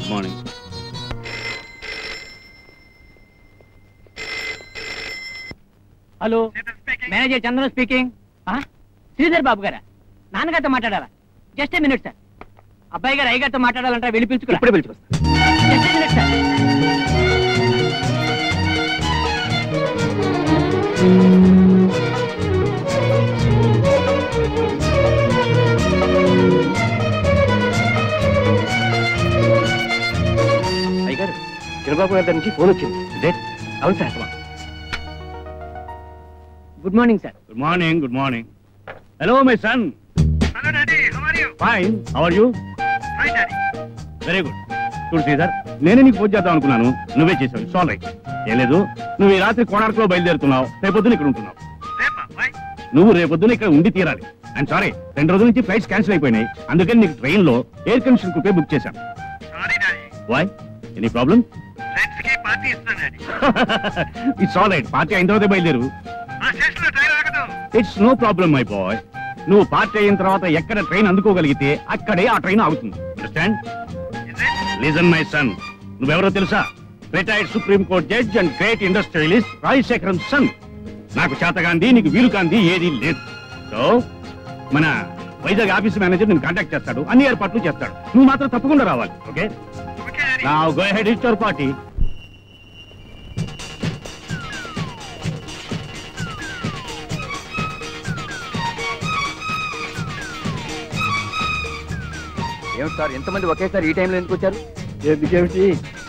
Good morning. Hello, manager Chandran speaking. Sridhar Babu గారా? నాన్నగారితో మాట్లాడాలా? Just a minute sir. అబ్బాయి గారు అయ్యగారితో మాట్లాడాలంటే వెళ్ళి పిలుచుకురా. ఇప్పుడే పిలుచుకొస్తా. Just a minute sir. అయ్యగారు, చిరబాబు గారి నుంచి ఫోన్ వచ్చింది. అవును sir. Good morning sir. Good morning. Good morning. Hello my son. Hello daddy, how are you? Fine. How are you? Fine daddy. Very good. చూడు శ్రీధర్, నేనే నీకు ఫోన్ చేద్దాం అనుకున్నాను, నువ్వే చేసావు. సాల్ రైట్. ఏం లేదు, నువ్వు ఈ రాత్రి కోణార్కులో బయలుదేరుతున్నావు, రేపొద్దున ఇక్కడ ఉంటున్నావు. నువ్వు రేపొద్దున ఇక్కడ ఉండి తీరాలి. అండ్ సారీ, 2 రోజుల నుంచి ఫ్లైట్స్ క్యాన్సిల్ అయిపోయినాయి, అందుకని నీకు ట్రైన్ లో ఎయిర్ కండిషన్ కుపే బుక్ చేశాను. Why? Any problem? It's all right. Party అయిన తర్వాత బయలుదేరు. It's no problem my boy. నువ్వు పార్టీ అయిన తర్వాత ఎక్కడ ట్రైన్ అందుకోగలిగితే అక్కడే ఆ ట్రైన్ ఆగుతుంది. అండర్స్టాండ్? లిజన్ మై సన్, నువ్వెవరో తెలుసా? Retired supreme court judge and great industrialist Rajasekharan son. నాకు చేతగాంది, నీకు వీలు కాంది ఏదీ లేదు. సో మన వైజాగ్ ఆఫీస్ మేనేజర్ నేను కాంటాక్ట్ చేస్తాడు, అన్ని ఏర్పాట్లు చేస్తాడు. నువ్వు మాత్రం తప్పకుండా రావాలి. Okay? Now go ahead with your party. ఏమిటి సార్, ఎంతమంది ఒకేసారి ఈ టైంలో ఎందుకు వచ్చారు? ఎందుకేమిటి?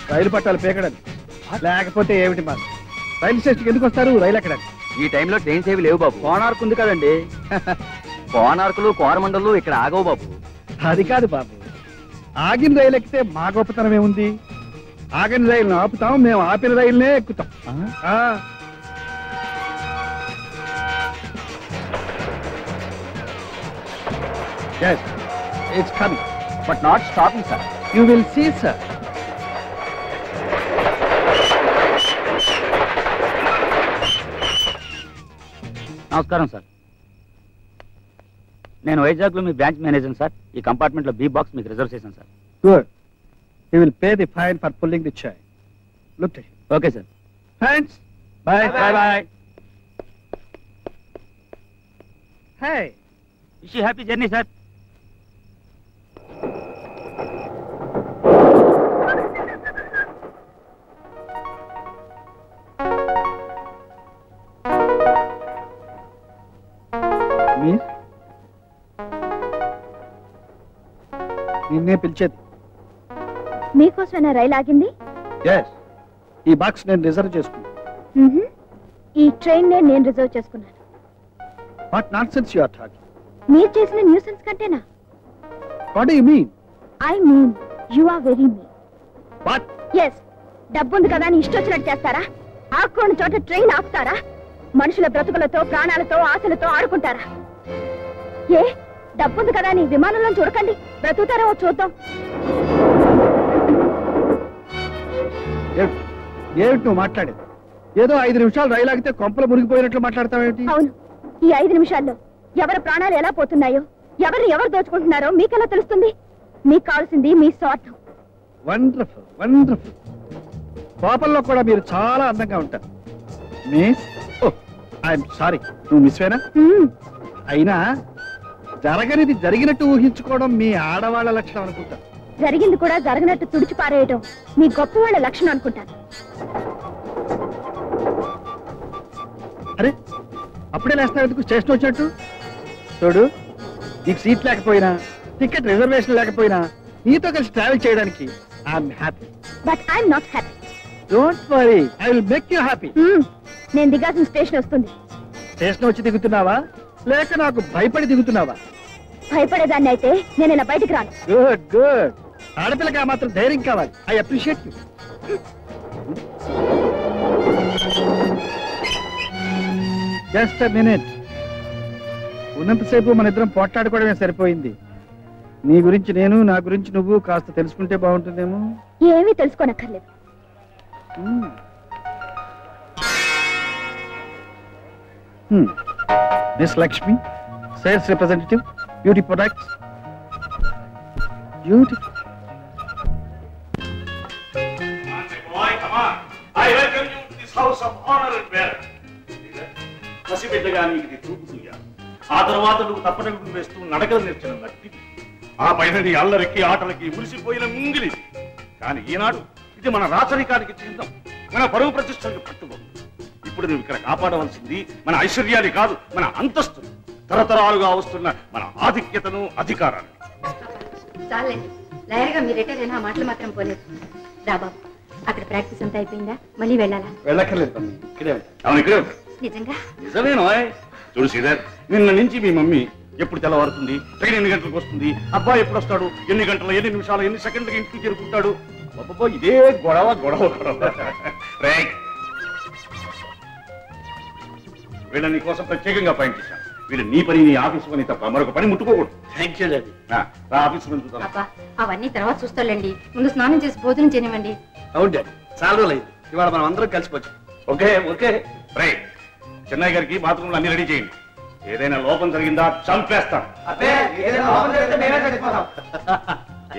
రైలు పట్టాలు పేకడానికి. లేకపోతే ఏమిటి మరి? రైలు స్టేషన్కి ఎందుకు వస్తారు? రైలు ఎక్కడానికి. ఈ టైంలో ట్రైన్స్ ఏవి లేవు బాబు. కోణార్కు ఉంది కదండి. కోణార్కులు, కోరమండలు ఇక్కడ ఆగవు బాబు. అది కాదు బాబు, ఆగిన రైలు ఎక్కితే మా గొప్పతనం ఏముంది? ఆగిన రైలును ఆపుతాం, మేము ఆపిన రైలునే ఎక్కుతాం. Yes, it's coming, but not stopping, sir. You will see, sir. నమస్కారం సార్. నేను వైజాగ్ లో మీ బ్రాంచ్ మేనేజర్ సార్. ఈ కంపార్ట్మెంట్ లో బి బాక్స్ మీకు రిజర్వ్ చేశాను sir. Good. He will pay the fine for pulling the chain. Look at him. Okay sir. Thanks. Bye. Bye. Bye. Hey. Wish you happy journey sir. నిన్నే పిలిచేది. మీకోసమైనా రైలు ఆగింది? ఈ box నేను reserve చేసుకున్నాను. ఈ train నేను రిజర్వ్ చేసుకున్నాను. What nonsense you are talking? మీరు చేసిన న్యూసెన్స్ కంటేనా? What do you mean? I mean you are very mean. What? yes, డబ్బుంది కదా అని ఇష్టొచ్చినట్టు చేస్తారా? ఆకుకోని చోట ట్రైన్ ఆపుతారా? మనుషుల బ్రతుకులతో, ప్రాణాలతో, ఆశలతో ఆడుకుంటారా? ఏ డబ్బుంది కదా అని విమానంలో చూడకండి, బ్రతుకుతారేమో చూద్దాం. ఏమిటి నువ్వు మాట్లాడేది? ఏదో 5 నిమిషాలు రైలు ఆగితే కొంపలు మునిగిపోయినట్లు మాట్లాడతావేంటి? అవును, ఈ 5 నిమిషాల్లో ఎవరి ప్రాణాలు ఎలా పోతున్నాయో, ఎవరిని ఎవరు దోచుకుంటున్నారో మీకెలా తెలుస్తుంది? మీకు కావాల్సింది మీ స్వార్థం. Wonderful, wonderful. కోపంలో కూడా మీరు చాలా అందంగా ఉంటారు. మిస్, ఐఎమ్ సారీ, నువ్వు మిస్వేనా? అయినా జరగనిది జరిగినట్టు ఊహించుకోవడం మీ ఆడవాళ్ళ లక్షణం అనుకుంటా. జరిగింది కూడా జరగనట్టు తుడిచి పారేయడం మీ గొప్ప వాళ్ళ లక్షణం అనుకుంటాను. అరే, అప్పుడే లేస్తావు ఎందుకు? స్టేషన్ వచ్చినట్టు. చూడు, నీకు సీట్ లేకపోయినా, టికెట్ రిజర్వేషన్ లేకపోయినా, నీతో కలిసి ట్రావెల్ చేయడానికి I'm happy. But I'm not happy. Don't worry, I will make you happy. నేను దిగాల్సిన స్టేషన్ వస్తుంది. స్టేషన్ వచ్చి దిగుతున్నావా లేక నాకు భయపడి దిగుతున్నావా? భయపడేదాన్ని అయితే నేను ఇలా బయటికి రాను. Good good. ఆడపిల్లగా మాత్రం ధైర్యం కావాలి. I appreciate you. Just a minute. ఉన్నంతసేపు మన ఇద్దరం పోట్లాడుకోవడమే సరిపోయింది. నీ గురించి నేను, నా గురించి నువ్వు కాస్త తెలుసుకుంటే బాగుంటుందేమో. ఏమీ తెలుసుకోనక్కర్లేదు. Miss Lakshmi, sales representative, beauty products. Beautiful. పసిబిడ్డగా నీకు ఇది చూపుతుయ్యా. ఆ తర్వాత నువ్వు తప్పటడుగులు వేస్తూ నడకలు నేర్చిన నట్టి, ఆ పైన నీ అల్లరికి ఆటలకి మురిసిపోయిన ముంగిలి. కానీ ఈనాడు ఇది మన రాచరికానికి చిహ్నం, మన పరువు ప్రతిష్టలకు పట్టుకోదు. ఇప్పుడు నువ్వు ఇక్కడ కాపాడవలసింది మన ఐశ్వర్యాన్ని కాదు, మన అంతస్తును, తరతరాలుగా వస్తున్న మన ఆధిక్యతను, అధికారాన్ని. లాయర్గా మీ రిటైర్ అయినా మాటలు మాత్రం పోలేదు. రా బాబు, అక్కడ ప్రాక్టీస్ అంతా అయిపోయిందా? మళ్ళీ వెళ్ళాలా? వెళ్ళక్కర్లేదు, అవును ఇక్కడే ఉంటాడు. నిజంగా? నిజమేనో. చూడు శ్రీధర్, నిన్న నుంచి మీ మమ్మీ ఎప్పుడు తెల్లవారుతుంది, ట్రైన్ ఎన్ని గంటలకు వస్తుంది, అబ్బాయి ఎప్పుడు వస్తాడు, ఎన్ని గంటలు, ఎన్ని నిమిషాలు, ఎన్ని సెకండ్లకి ఇంటికి చేరుకుంటాడు, అబ్బబ్బో ఇదే గొడవ గొడవ గొడవ. వీళ్ళ నీ కోసం ప్రత్యేకంగా పాయింట్ చేశాను. వీళ్ళు నీ పని, నీ ఆఫీసు పని తప్ప మరొక పని ముట్టుకోకూడదు. Thank you daddy. ఆఫీసు పని చూద్దాం. అవన్నీ తర్వాత చూస్తాండి, ముందు స్నానం చేసి భోజనం చేయనివ్వండి. అవును డాడీ, చాలా రోజులు అయింది, ఇవాళ మనం అందరం కలిసిపోవచ్చు. Okay okay right. చెన్నై గారికి బాత్రూమ్లు అన్ని రెడీ చేయండి. ఏదైనా లోపం జరిగిందా చంపేస్తాం.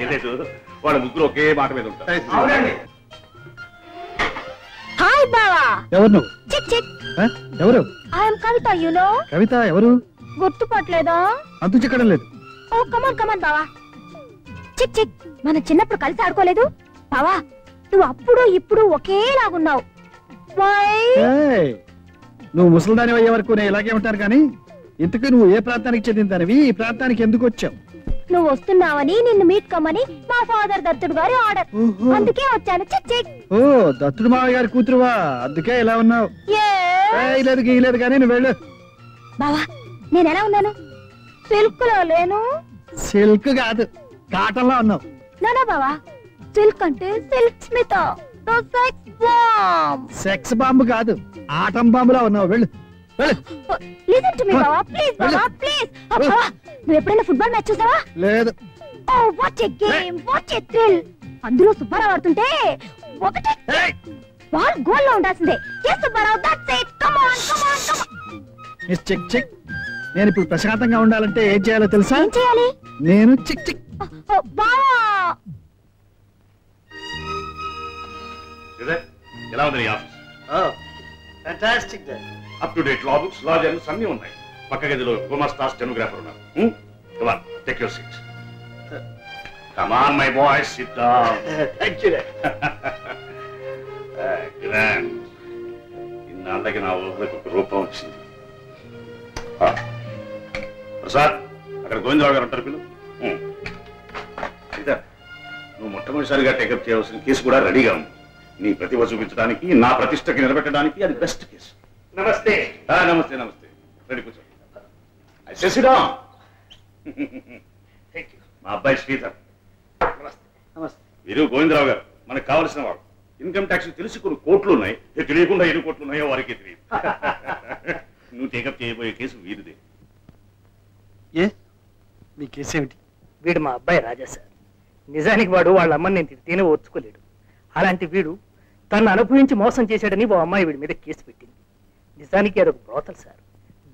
ఏలేదు, వాళ్ళ ముగ్గురు ఒకే మాట మీద ఉంటారు. హాయ్ బావా. ఎవరు నువ్వు? Chick chick. ఎవరు? I'm Kavita, you know. Kavita ఎవరు? గుర్తుపట్టలేదా? అంతు చిక్కడం లేదు. ఓ కమాన్ కమాన్ బావా. చిక్ చిక్, మనం చిన్నప్పుడు కలిసి ఆడుకోలేదు బావా? నువ్వు అప్పుడు ఇప్పుడు ఒకేలాగున్నావు. నువ్వు ముసలిదాని అయ్యే వరకు నేను ఇలాగే ఉంటాను, కానీ ఇంతకు నువ్వు ఏ ప్రాంతానికి చెందిందానివి, ఈ ప్రాంతానికి ఎందుకు వచ్చావు? నువ్వు వస్తున్నావని నిన్ను మీట్ కమ్మని మా ఫాదర్ దత్తుడు గారి ఆర్డర్, అందుకే వచ్చాను. చిక్ చిక్. ఓ, దత్తుడు మావయ్య గారి కూతురువా, అందుకే ఇలా ఉన్నావు. లేదు గీయలేదు కానీ నువ్వు వెళ్ళు. బావా, నేను ఎలా ఉన్నాను? సిల్క్ లో లేను. సిల్క్ కాదు, కాటన్ లో ఉన్నావు. నానా బావా, సిల్క్ అంటే సిల్క్ స్మిత, సెక్స్ బాంబు కాదు, ఆటం బాంబులా ఉన్నావు. వెళ్ళు వెళ్ళు. లిసన్ టు మీ బావా, ప్లీజ్ బావా, ప్లీజ్. బావా, నువ్వు ఎప్పుడైనా ఫుట్బాల్ మ్యాచ్ చూసావా? లేదు. Oh what a game, what a thrill. అందులో సుబ్బారావు ఆడుతుంటే ఒకటి బాల్ గోల్ లో ఉండాల్సిందే. yes Subbarao, that's it. Come on come on come on. Miss chick chick, నేను ఇప్పుడు ప్రశాంతంగా ఉండాలంటే ఏం చేయాలో తెలుసా? ఏం చేయాలి? నేను చిక్ చిక్. బావా, ఎలా ఉంది నీ office? Fantastic dad. Up to date law books, law journals అన్ని ఉన్నాయి. పక్క గదిలో గుమాస్తా, స్టెనోగ్రాఫర్ ఉన్నారు. Come on, take your seat. Come on, my boy, sit down. Thank you dad. Grand. ఇన్నాళ్ళకి నా ఊహలకు ఒక రూపం వచ్చింది. ప్రసాద్, అక్కడ గోవిందరావు గారు ఉంటారు పిల్లలు. నువ్వు మొట్టమొదటిసారిగా టేకప్ చేయవలసిన కేసు కూడా రెడీగా ఉంది. నీ ప్రతిభ చూపించడానికి, నా ప్రతిష్టకి నిలబెట్టడానికి అది బెస్ట్ కేసు. నమస్తే. నమస్తే నమస్తే. రెడీ కూర్చో. మా అబ్బాయి శ్రీధర్. నమస్తే. వీరు గోవిందరావు గారు, మనకు కావలసిన వాడు. ఇన్కమ్ ట్యాక్స్ తెలిసి కొన్ని కోట్లు ఉన్నాయి, తెలియకుండా ఎన్ని కోట్లు ఉన్నాయో వారికి తెలియదు. నువ్వు టేకప్ చేయబోయే కేసు వీరిదే. ఏ మీ కేసు ఏమిటి? వీడు మా అబ్బాయి రాజా సార్. నిజానికి వాడు వాళ్ళ అమ్మని నేను తిడితేనే ఓర్చుకోలేడు. అలాంటి వీడు తను అనుభవించి మోసం చేశాడని ఓ అమ్మాయి వీడి మీద కేసు పెట్టింది. నిజానికి అదొక బ్రోతల్ సార్.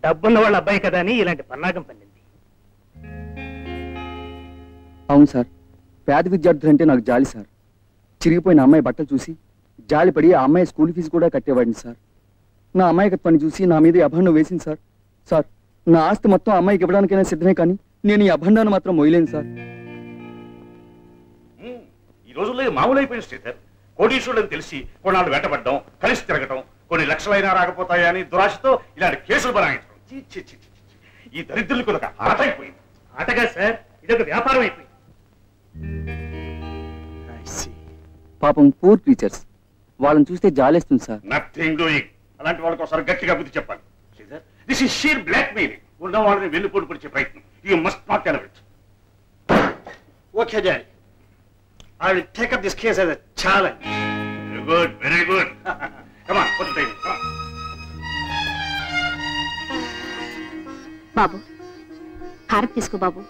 డబ్బున్న వాళ్ళ అబ్బాయి కదా అని ఇలాంటి పన్నాగం పన్నింది. అవును సార్, పేద విద్యార్థులు అంటే నాకు జాలి సార్. చిరిగిపోయిన అమ్మాయి బట్టలు చూసి జాలిపడి ఆ అమ్మాయి స్కూల్ ఫీజు కూడా కట్టేవాడిని సార్. నా అమ్మాయికత్వాన్ని చూసి నా మీద అభండం వేసింది సార్. సార్, నా ఆస్తి మొత్తం అమ్మాయికి ఇవ్వడానికైనా సిద్ధమే, కానీ నేను ఈ అభండాన్ని మాత్రం మొయ్యలేను సార్. ఈ రోజుల్లో మామూలు అయిపోయింది శ్రీధర్. కోటీశ్వరులని తెలిసి కొన్నాళ్ళు వెంటబడ్డం, కలిసి తిరగటం, కొన్ని లక్షలైనా రాకపోతాయా అని దురాశతో ఇలాంటి కేసులు బనాయించడం. ఈ దరిద్రులకు ఒక ఆట అయిపోయింది. ఆటగా సార్, ఇదొక వ్యాపారం అయిపోయింది. పాపం పూర్ టీచర్స్, వాళ్ళని చూస్తే జాలేస్తుంది సార్. Nothing doing. అలాంటి వాళ్ళకి ఒకసారి గట్టిగా బుద్ధి చెప్పాలి. Sridhar, this is sheer blackmailing. ఉన్న వాళ్ళని వెన్నుపోటు పొడిచే ప్రయత్నం. You must not allow it. Okay daddy, I will take up this case as a challenge. Very good, very good. Come on, put the time. Come on. బాబు, హారతి తీసుకో బాబు.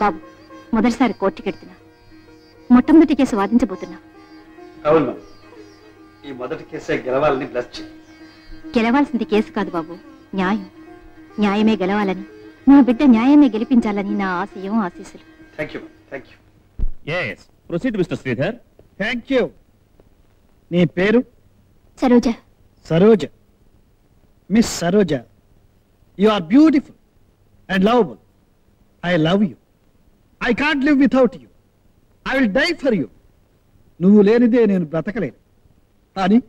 బాబు, మొదటిసారి కోర్టుకి వెళ్తున్నా. మొట్టమొదటి కేసు వాదించబోతున్నా. అవును, ఈ మొదటి కేసే గెలవాలని బ్లెస్ చేయి. గెలవాల్సింది కేసు కాదు బాబు, న్యాయం. న్యాయమే గెలవాలని, నా బిడ్డ న్యాయాన్ని గెలిపించాలని నా ఆశయం, ఆశీస్సులు. Thank you, thank you. Yes, proceed, Mr. Sridhar. Thank you. నీ పేరు? Saroja. Saroja, miss Saroja, you are beautiful and lovable. I love you. I can't live without you. I will die for you. నువ్వు లేనిదే నేను బ్రతకలేను. కానీ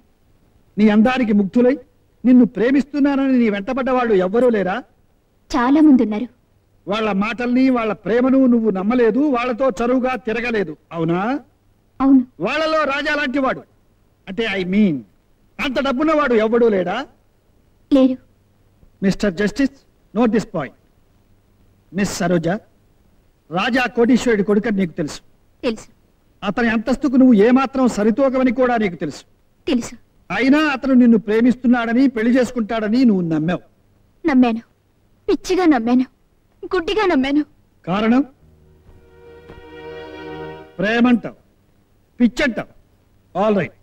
నీ అందానికి ముగ్ధులై నిన్ను ప్రేమిస్తున్నానని నీ వెంటబడ్డవాళ్ళు ఎవ్వరూ లేరా? చాలా మంది ఉన్నారు. వాళ్ళ మాటల్ని వాళ్ళ ప్రేమను నువ్వు నమ్మలేదు, వాళ్ళతో చరువుగా తిరగలేదు, అవునా? అవును. వాళ్ళలో రాజా లాంటి వాడు, అంటే ఐ మీన్ అంత డబ్బున్నవాడు ఎవ్వడూ లేడా? లేరు. Mister justice, note this point. Miss Saroja, Raja కోటీశ్వరుడి కొడుకని నీకు తెలుసు. తెలుసు. అతని అంతస్తుకు నువ్వు ఏమాత్రం సరితూగవని కూడా నీకు తెలుసు. తెలుసు. అయినా అతను నిన్ను ప్రేమిస్తున్నాడని, పెళ్లి చేసుకుంటాడని నువ్వు నమ్మావు. నమ్మాను. పిచ్చిగా నమ్మాను. గుడ్డిగా నమ్మాను. కారణం? ప్రేమంటావు, పిచ్చంటావు. All right.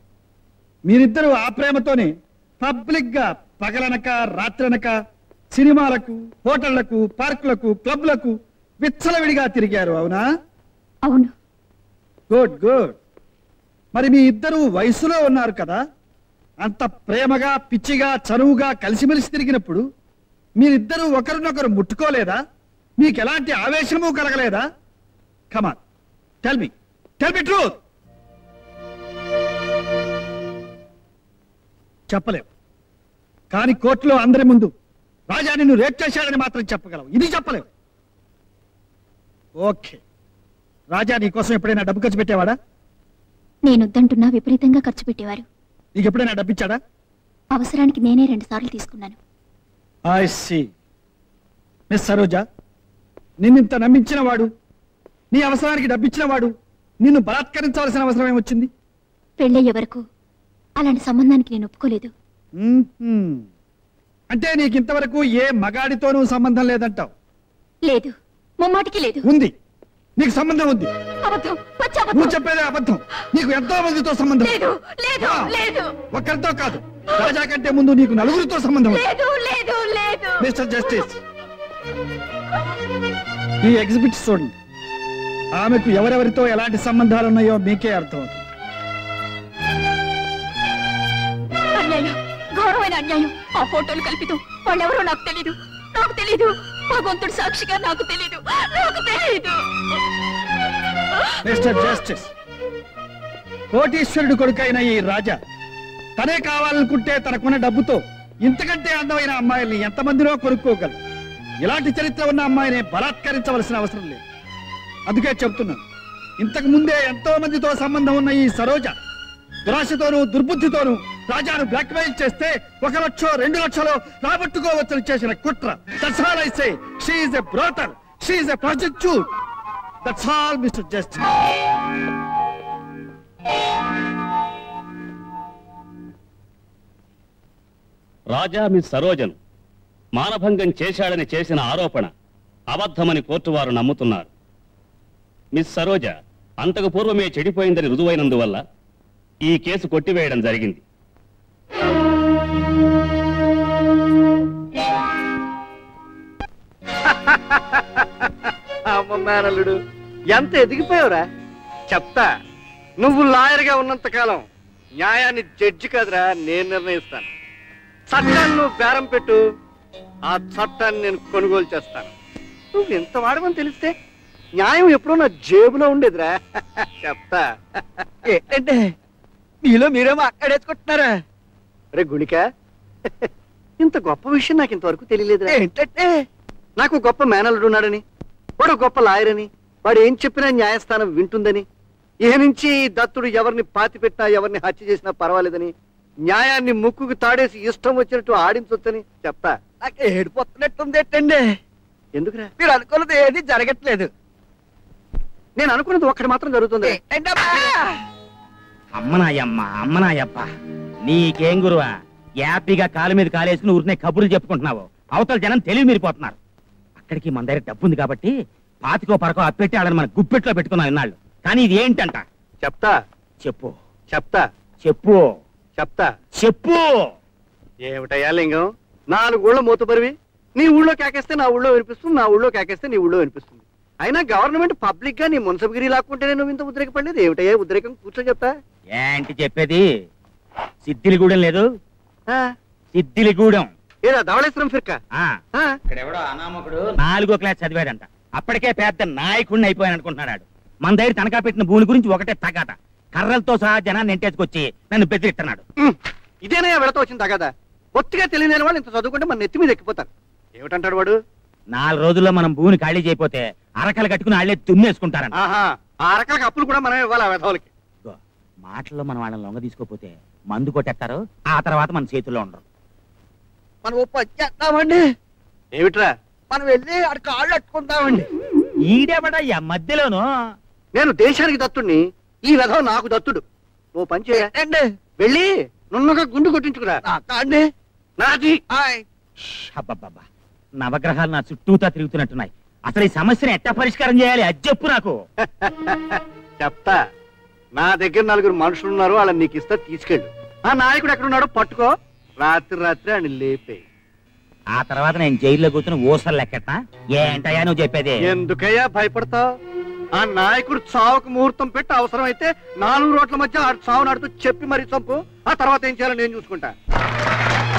మీరిద్దరూ ఆ ప్రేమతోనే పబ్లిక్ గా పగలనక రాత్రనక సినిమాలకు, హోటళ్లకు, పార్కులకు, క్లబ్లకు విచ్చలవిడిగా తిరిగారు, అవునా? అవును. Good good. మరి మీ ఇద్దరు వయసులో ఉన్నారు కదా, అంత ప్రేమగా పిచ్చిగా చనువుగా కలిసిమెలిసి తిరిగినప్పుడు మీరిద్దరూ ఒకరినొకరు ముట్టుకోలేదా? మీకు ఎలాంటి ఆవేశము కలగలేదా? కమాన్, టెల్ మీ ట్రూత్. చెప్పలేవు, కానీ కోర్టులో అందరి ముందు రాజా నిన్ను రేప్ చేశాడని మాత్రం చెప్పగలవు. ఇది చెప్పలేవు. ఓకే. రాజా నీ కోసం ఎప్పుడైనా డబ్బు ఖర్చు పెట్టేవాడా? నేనొద్దంటున్నా విపరీతంగా ఖర్చు పెట్టేవారు. నీకు ఎప్పుడైనా డబ్బు ఇచ్చాడా? అవసరానికి నేనే 2 సార్లు తీసుకున్నాను. I see. మిస్ సరోజ, నిన్నింత నమ్మించిన వాడు, నీ అవసరానికి డబ్బిచ్చిన వాడు నిన్ను బలాత్కరించవలసిన అవసరం ఏమొచ్చింది? పెళ్ళయ్యే వరకు అలాంటి సంబంధానికి నేను ఒప్పుకోలేదు. అంటే నీకు ఇంతవరకు ఏ మగాడితోనూ సంబంధం లేదంటావు? లేదు, ముమ్మాటికి లేదు. ఉంది. నీకు సంబంధం ఉంది. అబద్ధం, పచ్చి అబద్ధం. నువ్వు చెప్పేదే అబద్ధం. నీకు ఎంతో మందితో సంబంధం. లేదు, లేదు, లేదు. ఒక్కరితో కాదు, రాజా కంటే ముందు నీకు 4గురితో సంబంధం. లేదు, లేదు, లేదు. మిస్టర్ జస్టిస్, ఈ ఎగ్జిబిట్ చూడండి. ఆమెకు ఎవరెవరితో ఎలాంటి సంబంధాలున్నాయో మీకే అర్థమవుతుంది. అన్యాయం, ఘోరమైన అన్యాయం. ఆ ఫోటోలు కల్పితం. వాళ్ళెవరో నాకు తెలీదు. నాకు తెలీదు. భగవంతుడు సాక్షిగా నాకు తెలీదు. నాకు తెలీదు. మిస్టర్ జస్టిస్, కోటీశ్వరుడు కొడుకైన ఈ రాజా తనే కావాలనుకుంటే తనకున్న డబ్బుతో ఇంతకంటే అందమైన అమ్మాయిల్ని ఎంతమందినో కొనుక్కోగలరు. ఇలాంటి చరిత్ర ఉన్న అమ్మాయిని బలాత్కరించవలసిన అవసరం లేదు. అందుకే చెప్తున్నాను, ఇంతకు ముందే ఎంతో మందితో సంబంధం ఉన్న ఈ సరోజ దురాశతోనూ దుర్బుద్ధితోనూ రాజాను బ్లాక్మెయిల్ చేస్తే 1 లక్షో 2 లక్షలో రాబట్టుకోవచ్చని చేసిన కుట్ర. That's all I say. She is a brother. She is a prostitute. That's all mister justice. Raja miss సరోజను మానభంగం చేశాడని చేసిన ఆరోపణ అబద్ధమని కోర్టు వారు నమ్ముతున్నారు. మిస్ సరోజ అంతకు పూర్వమే చెడిపోయిందని రుజువైనందువల్ల ఈ కేసు కొట్టివేయడం జరిగింది. అమ్మ మేనల్లుడు, ఎంత ఎదిగిపోయావురా. చెప్తా, నువ్వు లాయర్గా ఉన్నంత కాలం న్యాయాన్ని జడ్జి కాదురా నేను నిర్ణయిస్తాను. చట్టాన్ని నువ్వు బేరం పెట్టు, ఆ చట్టాన్ని నేను కొనుగోలు చేస్తాను. నువ్వు ఎంత వాడమని తెలిస్తే న్యాయం ఎప్పుడో నా జేబులో ఉండేదిరా. చెప్తా. ఏంటంటే మీలో మీరేమో అక్కడేసుకుంటున్నారా? రే గుణిక, ఇంత గొప్ప విషయం నాకు ఇంతవరకు తెలియలేదురా. ఏంటంటే నాకు గొప్ప మేనల్లుడు ఉన్నాడని, వాడు గొప్ప లాయర్ అని, వాడు ఏం చెప్పినా న్యాయస్థానం వింటుందని, ఇహ నుంచి దత్తుడు ఎవరిని పాతి పెట్టినా ఎవరిని హత్య చేసినా పర్వాలేదని, న్యాయాన్ని ముక్కుకు తాడేసి ఇష్టం వచ్చినట్టు ఆడించొచ్చని చెప్తా. నాకు ఏడిపోతున్నట్టుంది. ఏంటండి ఎందుకురా? మీరు అనుకున్నది ఏది జరగట్లేదు. నేను అనుకున్నది ఒక్కటి మాత్రం జరుగుతుంది. అమ్మనాయప్ప నీకేం గురువా? యాపీగా కాలు మీద కాలేసుకుని ఊరినే కబుర్లు చెప్పుకుంటున్నావు. అవతల జనం తెలివి మీరిపోతున్నారు. అక్కడికి మన దగ్గర డబ్బు ఉంది కాబట్టి పాతికో పరకో అప్పెట్టి వాళ్ళని మన గుప్పెట్లో పెట్టుకున్నాం ఇన్నాళ్ళు. కానీ ఇది ఏంటంట? చెప్తా. చెప్పు. చెప్తా. చెప్పు. చెప్తా. చెప్పు. ఏమిటయ్యా లింగం, 4 ఊళ్ళో మూతపరివి. నీ ఊళ్ళో కేకేస్తే నా ఊళ్ళో వినిపిస్తుంది, నా ఊళ్ళో కేకేస్తే నీ ఊళ్ళో వినిపిస్తుంది. అయినా గవర్నమెంట్ పబ్లిక్ గా నీ మున్సబగిరి లాక్కుంటేనే నువ్వు ఇంత ఉద్రేకపడలేదు. ఏమిటయ్యా ఉద్రేకం? కూర్చొని చెప్తా. ఏంటి చెప్పేది? సిద్ధిలిగూడెం లేదు, సిద్దిలిగూడెం. ఏదా ధవళేశ్వరం ఫిర్కా? ఇక్కడెవడో అనామకుడు 4వ క్లాస్ చదివాడంట. అప్పటికే పెద్ద నాయకుడిని అయిపోయాను అనుకుంటున్నాడు. మన దగ్గర తనఖా పెట్టిన భూమి గురించి ఒకటే తగాట. కర్రలతో సహా జనాన్ని ఎంటేసుకొచ్చి నన్ను బెదిరిస్తున్నాడు. ఇదేనయ్యా వెళతో వచ్చింది తగదా. బొత్తిగా తెలియని వాళ్ళు ఇంత చదువుకుంటే మన నెత్తి మీద ఎక్కిపోతారు. ఏమిటంటాడు వాడు? 4 రోజుల్లో మనం భూమిని ఖాళీ చేయకపోతే అరకలు కట్టుకుని వాళ్ళే తుమ్మేసుకుంటారంట. ఆ అరకలకి అప్పులు కూడా మనం ఇవ్వాలి ఆ వెధవులకి. మాటల్లో మనం వాళ్ళని లొంగ తీసుకోపోతే మందు కొట్టేస్తారు. ఆ తర్వాత మన చేతుల్లో ఉండరు. మనం ఓ పని చేద్దామండి. ఏమిట్రా? మనం వెళ్ళి అక్కడ కాళ్ళు అట్టుకుంటామండి. ఈడేబడయ్యా మధ్యలోను. నేను దేశానికి దత్తుడిని, ఈ వెధవ నాకు దత్తుడు. ఓ పని చేయండి, వెళ్ళి నున్నగా గుండు కొట్టించుకురా. నాది. అబ్బబ్బబ్బా, నవగ్రహాలు నా చుట్టూతా తిరుగుతున్నట్టున్నాయి. అసలు ఈ సమస్యను ఎట్టా పరిష్కారం చేయాలి అది చెప్పు నాకు. చెప్తా. నా దగ్గర 4 మనుషులు ఉన్నారు, వాళ్ళని నీకు ఇస్తా, తీసుకెళ్ళు. ఆ నాయకుడు ఎక్కడున్నాడో పట్టుకో, రాత్రి ఆయన లేపే. ఆ తర్వాత నేను జైల్లో కూర్చుని ఊసలు లెక్కటా. ఏంటయ్యా నువ్వు చెప్పేది? ఎందుకయ్యా భయపడతావు? ఆ నాయకుడు చావుకు ముహూర్తం పెట్టి అవసరం అయితే 4 రోడ్ల మధ్య చావు నాడుతూ చెప్పి మరీ చంపు. ఆ తర్వాత ఏం చేయాలో నేను చూసుకుంటా.